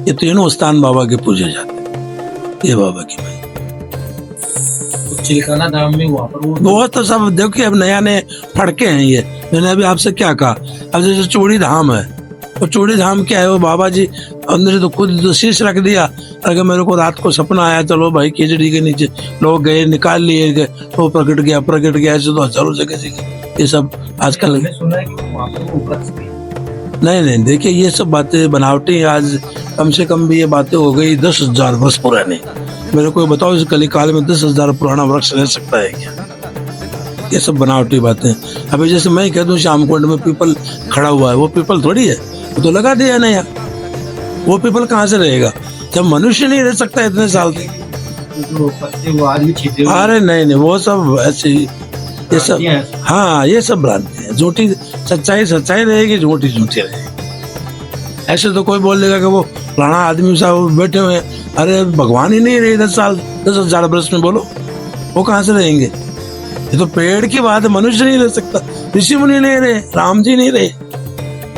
ये तीनों स्थान बाबा के पूजे जाते हैं। ये बाबा की भाई चिलकाना धाम में वहाँ पर वो तो सब देखिए अब नया नए फड़के हैं। ये मैंने अभी आपसे क्या कहा, अब जैसे चूड़ी धाम है, तो चूड़ी धाम क्या है, वो बाबा जी अंदर तो खुद तो शीश रख दिया। अगर मेरे को रात को सपना आया, चलो भाई खिचड़ी के नीचे लोग गए, निकाल लिए गए, तो प्रकट गया, ऐसे तो हजारों जगह ये सब आजकल सुना है कि वहाँ पर वो नहीं देखिए ये सब बातें बनावटी। आज कम से कम भी ये बातें हो गई 10,000 वर्ष पुराने। मेरे को बताओ इस कलिकाल में 10,000 पुराना वृक्ष रह सकता है क्या? ये सब बनावटी बातें। अभी जैसे मैं कह दूं श्यामकुंड में पीपल खड़ा हुआ है, वो पीपल थोड़ी है, वो तो लगा दिया ना यार। वो पीपल कहाँ से रहेगा जब मनुष्य नहीं रह सकता इतने साल तक? जो पत्ते वो आज भी छिपे हुए। अरे नहीं वो सब ऐसे ही, ये सब, भ्रांतियां हैं। हाँ ये सब भ्रांति है। झूठी सच्चाई सच्चाई रहेगी, झूठी झूठी रहेगी। ऐसे तो कोई बोल देगा कि वो फलाना आदमी साहब बैठे हुए हैं, अरे भगवान ही नहीं रहे 10,000 वर्ष में, बोलो वो कहाँ से रहेंगे? ये तो पेड़ की बात है, मनुष्य नहीं रह सकता, ऋषि मुनि नहीं रहे, राम जी नहीं रहे,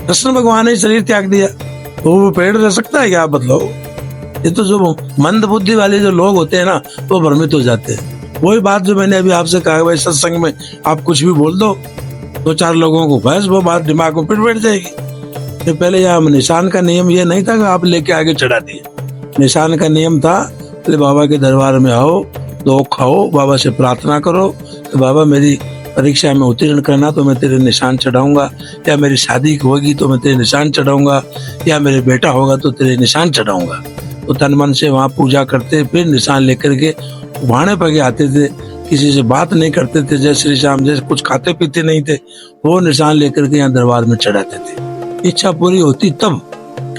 कृष्ण भगवान ने शरीर त्याग दिया, तो वो पेड़ रह सकता है क्या? आप बतलाओ। ये तो जो मंद बुद्धि वाले जो लोग होते हैं ना, वो भ्रमित हो जाते हैं। वही बात जो मैंने अभी आपसे कहा, भाई सत्संग में आप कुछ भी बोल दो, 2-4 लोगों को बस वो बात दिमाग में फिट बैठ जाएगी। तो पहले यहाँ निशान का नियम ये नहीं था कि आप लेके आगे चढ़ा दिए। निशान का नियम था, पहले बाबा के दरबार में आओ, दो खाओ, बाबा से प्रार्थना करो कि बाबा मेरी परीक्षा में उत्तीर्ण करना तो मैं तेरे निशान चढ़ाऊंगा, या मेरी शादी होगी तो मैं तेरे निशान चढ़ाऊंगा, या मेरे बेटा होगा तो तेरे निशान चढ़ाऊंगा। तो तन मन से वहाँ पूजा करते, फिर निशान लेकर के वाणे पगे आते थे, किसी से बात नहीं करते थे, जय श्री श्याम, जैसे कुछ खाते पीते नहीं थे, वो निशान लेकर के यहाँ दरबार में चढ़ाते थे। इच्छा पूरी होती तब।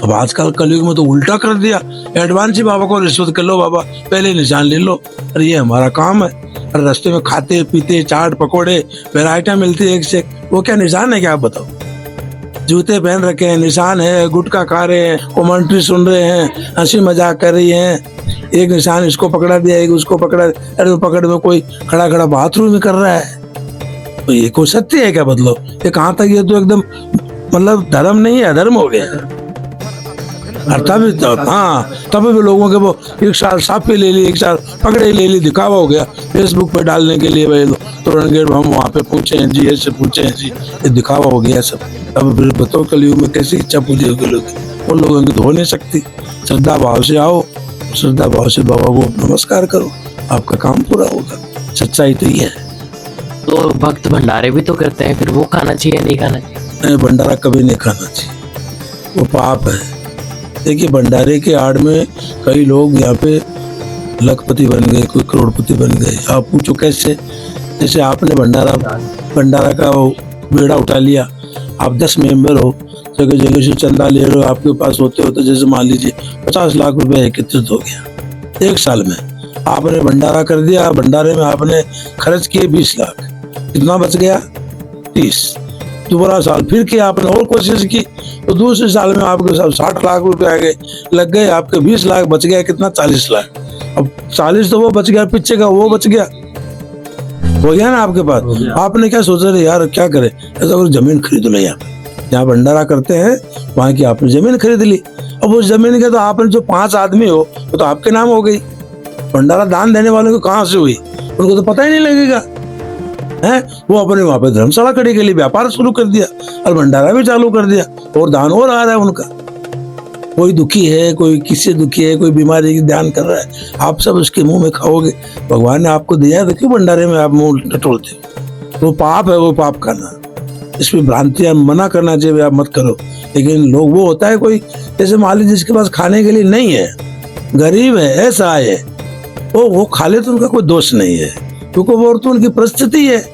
अब आजकल कलयुग में तो उल्टा कर दिया, एडवांस ही बाबा को रिश्वत कर लो, बाबा पहले निशान ले लो, अरे ये हमारा काम है। और रास्ते में खाते पीते, चाट पकोड़े, वैरायटियां मिलती है एक से, वो क्या निशान है क्या? आप बताओ। जूते पहन रखे हैं, निशान है, गुटखा खा रहे हैं, कमेंट्री सुन रहे हैं, हंसी मजाक कर रही हैं, एक निशान इसको पकड़ा दिया, एक उसको पकड़ा, अरे वो पकड़ में कोई खड़ा खड़ा बाथरूम में कर रहा है, तो ये कोई सत्य है क्या? बदलो, ये कहाँ तक, ये तो एकदम मतलब धर्म नहीं है, अधर्म हो गया। और तब भी लोगों के वो एक साल साफे ले ली, एक साल पकड़े ले ली, दिखावा हो गया फेसबुक पे डालने के लिए, भाई तोरण गेट हम वहाँ पे पूछे हैं जी, ऐसे पूछे हैं जी, ये दिखावा हो गया सब। अब फिर बताओ कलयुग में कैसी इच्छा पूरी होगी लोग? उन लोगों की तो हो नहीं सकती। श्रद्धा भाव से आओ, श्रद्धा भाव से बाबा को नमस्कार करो, आपका काम पूरा होगा। सच्चाई तो ये है। तो भक्त भंडारे भी तो करते हैं, फिर वो खाना चाहिए नहीं खाना चाहिए? नहीं, भंडारा कभी नहीं खाना चाहिए, वो पाप है। देखिए भंडारे के आड़ में कई लोग यहाँ पे लखपति बन गए, कोई करोड़पति बन गए। आप पूछो कैसे? जैसे आपने भंडारा का वो बेड़ा उठा लिया, आप 10 मेंबर हो, जगह जगह से चंदा ले रहे हो, आपके पास होते होते जैसे मान लीजिए 50 लाख रुपए एकत्रित हो गया 1 साल में। आपने भंडारा कर दिया, भंडारे में आपने खर्च किए 20 लाख, कितना बच गया? 30। दोबारा साल फिर किया आपने और कोशिश की, तो दूसरे साल में आपके साथ 60 लाख रुपए आ गए, लग गए, आपके 20 लाख बच गया, कितना? 40 लाख। अब 40 तो वो बच गया, पीछे का वो बच गया, हो गया ना आपके पास। आपने क्या सोचा रहे यार क्या करे, ऐसा कोई जमीन खरीद लो, यहाँ जहाँ भंडारा करते हैं वहाँ की आपने जमीन खरीद ली। अब उस जमीन के तो आपने जो 5 आदमी हो वो तो आपके नाम हो गई। भंडारा दान देने वालों को कहाँ से हुई, उनको तो पता ही नहीं लगेगा है। वो अपने वहां पे धर्मशाला खड़ी के लिए व्यापार शुरू कर दिया और भंडारा भी चालू कर दिया, और दान और आ रहा है उनका। कोई दुखी है, कोई किससे दुखी है, कोई बीमारी की ध्यान कर रहा है, आप सब उसके मुंह में खाओगे। भगवान ने आपको दिया है तो क्यों भंडारे में आप मुंह टटोलते हो? वो पाप है, वो पाप करना। इसमें भ्रांतियां मना करना चाहिए, आप मत करो। लेकिन लोग वो होता है कोई, जैसे मान लीजिए जिसके पास खाने के लिए नहीं है, गरीब है, ऐसा है, वो खा ले तो उनका कोई दोष नहीं है, क्योंकि वो तो उनकी परिस्थिति है।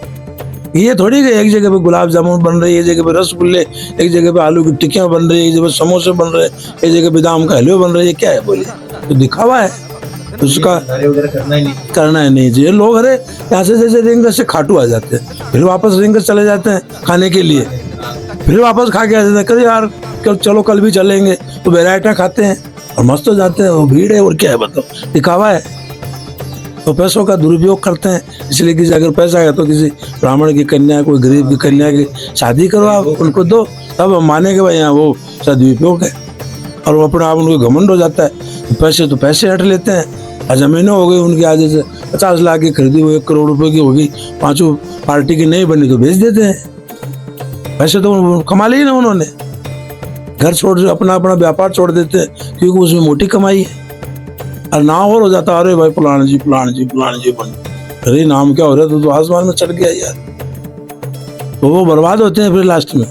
ये थोड़ी कि एक जगह पे गुलाब जामुन बन रही है, एक जगह पे रसगुल्ले, एक जगह पे आलू की टिक्कियां बन रही है, एक जगह पे समोसे बन रहे हैं, एक जगह बादाम का हलवा बन रही है। क्या है बोलिए? तो दिखावा है, उसका करना ही नहीं चाहिए। लोग अरे यहाँ से जैसे रिंगस से खाटू आ जाते हैं, फिर वापस रिंगस चले जाते हैं खाने के लिए, फिर वापस खा के आ जाते हैं, कल यार चलो कल भी चलेंगे, तो वैरायटियां खाते हैं और मस्त हो जाते हैं। वो भीड़ है और क्या है बताओ, दिखावा है। तो पैसों का दुरुपयोग करते हैं, इसलिए किसी अगर पैसा है तो किसी ब्राह्मण की कन्या, कोई गरीब की कन्या की शादी करो, आप उनको दो, तब हम माने कि भाई यहाँ वो सदुपयोग है। और वो अपने आप उनको घमंड हो जाता है, पैसे तो पैसे हट लेते हैं। और जमीनें हो गई उनकी, आज जैसे 50 लाख की खरीदी हुई 1 करोड़ रुपए की होगी, 5 पार्टी की नहीं बनी तो बेच देते हैं। पैसे तो कमा लिए ना उन्होंने, घर छोड़ अपना व्यापार छोड़ देते हैं, क्योंकि उसमें मोटी कमाई है। और नाम और हो जाता, अरे भाई फलाना जी बन, अरे नाम क्या हो रहा है, तो आसमान में चढ़ गया यार। तो वो बर्बाद होते हैं फिर लास्ट में।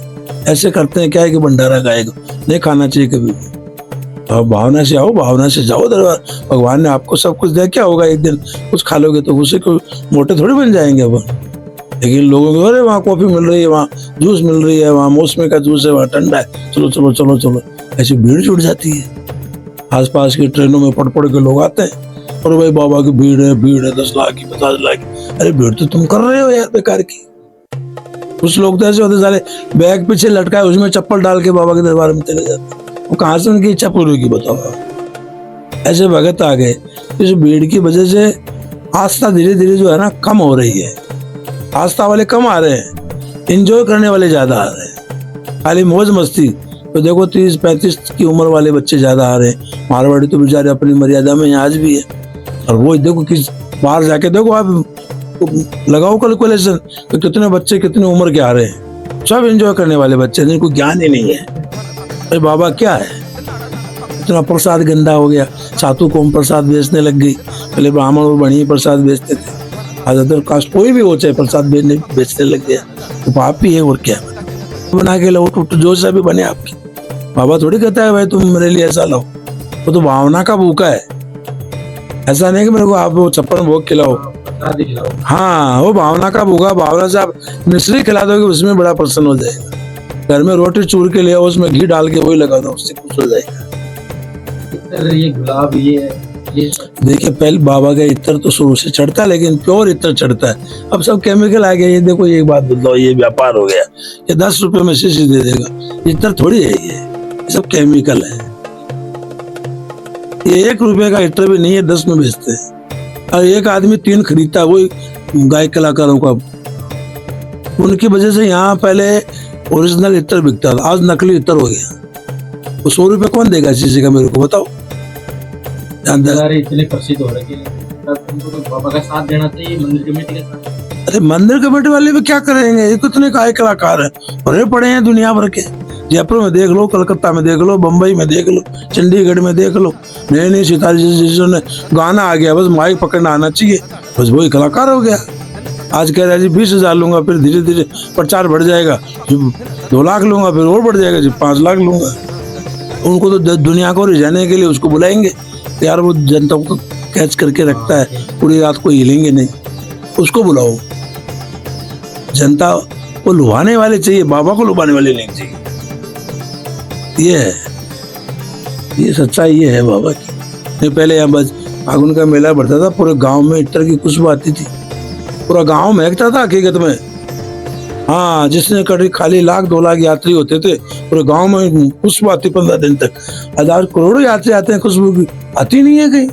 ऐसे करते हैं, क्या है कि भंडारा गाएगा नहीं खाना चाहिए कभी भी। तो भावना से आओ, भावना से जाओ दरबार। भगवान ने आपको सब कुछ दिया, क्या होगा एक दिन कुछ खा लोगे तो उससे कोई मोटे थोड़ी बन जाएंगे अपन। लेकिन लोगों को अरे वहाँ कॉफी मिल रही है, वहाँ जूस मिल रही है, वहाँ मौसमी का जूस है, वहाँ ठंडा है, चलो चलो चलो चलो, ऐसी भीड़ जुट जाती है। आसपास की ट्रेनों में पड़ के लोग आते हैं, और भाई बाबा की भीड़ है 10 लाख की 50 लाख की। अरे भीड़ तो तुम कर रहे हो यार बेकार की। कुछ लोग तो ऐसे होते साले बैग पीछे लटकाए उसमें चप्पल डाल के बाबा के दरबार में चले जाते, वो कहाँ से उनकी इच्छा पूरी होगी बताओ। ऐसे भगत आ गए। इस भीड़ की वजह से आस्था धीरे धीरे जो है ना कम हो रही है। आस्था वाले कम आ रहे हैं, एंजॉय करने वाले ज्यादा आ रहे हैं, खाली मौज मस्ती। तो देखो 30-35 की उम्र वाले बच्चे ज्यादा आ रहे हैं। मारवाड़ी तो बेचारे अपनी मर्यादा में आज भी है। और वो देखो किस बाहर जाके देखो आप लगाओ कैलकुलेशन तो कितने बच्चे कितनी उम्र के आ रहे हैं, सब एंजॉय करने वाले बच्चे, जिनको ज्ञान ही नहीं है अरे बाबा क्या है। इतना प्रसाद गंदा हो गया, साधु कौम प्रसाद बेचने लग गई। पहले ब्राह्मण और बढ़िया प्रसाद बेचते थे, आज अदर कास्ट कोई भी हो चाहे प्रसाद बेचने लग गया, तो पाप ही है और क्या बना के लो। टूट जो सा भी बने आपकी, बाबा थोड़ी कहता है भाई तुम मेरे लिए ऐसा लो, वो तो भावना का भूखा है। ऐसा नहीं कि मेरे को आप वो 56 भोग खिलाओ, हाँ वो भावना का भूखा। भावना से आप मिश्री खिला दोगे उसमें बड़ा प्रसन्न हो जाएगा। घर में रोटी चूर के ले आओ, उसमें घी डाल के वही लगा दो, उससे खुश हो जाएगा। ये गुलाब ये देखिए पहले बाबा का इत्र तो शुरू से चढ़ता है, लेकिन प्योर इत्र चढ़ता है। अब सब केमिकल आ गया। ये देखो ये बात बताओ, ये व्यापार हो गया, ये 10 रुपए में शीशी दे देगा, इत्र थोड़ी है ये सब केमिकल है। ये 1 रुपए का इत्र भी नहीं है, 10 में बेचते हैं। और एक आदमी 3 खरीदता है, वही गायक कलाकारों का। उनकी वजह से यहाँ पहले ओरिजिनल इत्र बिकता था, आज नकली इत्र हो गया। वो 100 रुपए कौन देगा शीशी का, मेरे को बताओ। इतने प्रसिद्ध हो रहे उनको तो बाबा का साथ देना चाहिए, मंदिर कमेटी का साथ। अरे मंदिर कमेटी वाले भी क्या करेंगे, ये कितने गायक कलाकार है, भरे पड़े हैं दुनिया भर के। जयपुर में देख लो, कलकत्ता में देख लो, बम्बई में देख लो, चंडीगढ़ में देख लो, नए नए सितारे जिसों ने गाना आ गया, बस माइक पकड़ना आना चाहिए, बस वही कलाकार हो गया। आज कह रहा है जी 20,000 लूंगा, फिर धीरे धीरे प्रचार बढ़ जाएगा, 2 लाख लूंगा, फिर और बढ़ जाएगा जी 5 लाख लूंगा। उनको तो दुनिया को रिझाने के लिए उसको बुलाएंगे यार, वो जनता को कैच करके रखता है, पूरी रात को हिलेंगे नहीं, उसको बुलाओ। जनता को लुभाने वाले चाहिए, बाबा को लुभाने वाले नहीं चाहिए। ये है, ये सच्चाई ये है बाबा की। नहीं पहले यहाँ बस फागुन का मेला बढ़ता था, पूरे गांव में इत्र की खुशबू आती थी, पूरा गांव महकता था हकीकत में। हाँ जिसने कभी खाली 1-2 लाख यात्री होते थे, पूरे गांव में खुशबू आती 15 दिन तक। आज करोड़ों यात्री आते हैं, खुशबू की आती नहीं है कहीं।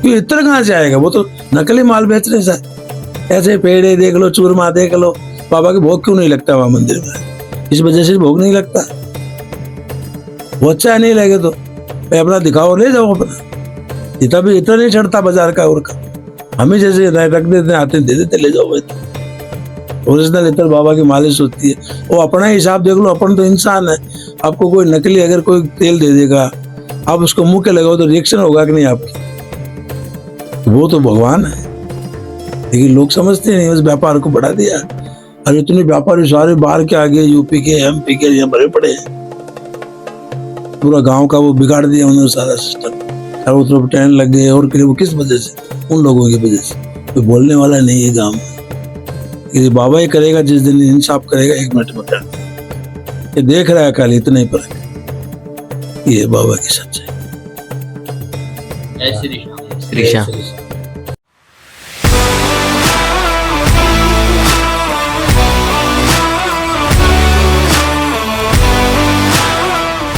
तो इत्र कहाँ से आएगा, वो तो नकली माल बेच रहे सर। ऐसे पेड़े देख लो, चूरमा देख लो, बाबा के भोग क्यों नहीं लगता वहां मंदिर में, इस वजह से भोग नहीं लगता। वो अच्छा नहीं लगे तो अपना दिखाओ, ले जाओ अपना। इतना भी इतना नहीं चढ़ता बाजार का और का, हमें जैसे रख देते आते दे देते, ले जाओ। ओरिजिनल इत्र बाबा की मालिश होती है, वो अपना हिसाब देख लो। अपन तो इंसान है, आपको कोई नकली अगर कोई तेल दे देगा, आप उसको मुंह के लगाओ तो रिएक्शन होगा कि नहीं आपकी, वो तो भगवान है। लेकिन लोग समझते नहीं, उस व्यापार को बढ़ा दिया। और इतने व्यापारी सारे बाहर के आगे, यूपी के MP के यहाँ भरे पड़े हैं, पूरा गांव का वो बिगाड़ दिया उन्होंने सारा सिस्टम। चारों तरफ टेंट लग गए, और वो किस वजह से, उन लोगों की वजह से। कोई बोलने वाला नहीं है गाँव में। ये बाबा ही करेगा, जिस दिन इंसाफ करेगा 1 मिनट में कर देगा। ये देख रहा है खाली, इतना ही फर्क। ये बाबा की सच्चाई। जय श्री राम। श्री श्याम।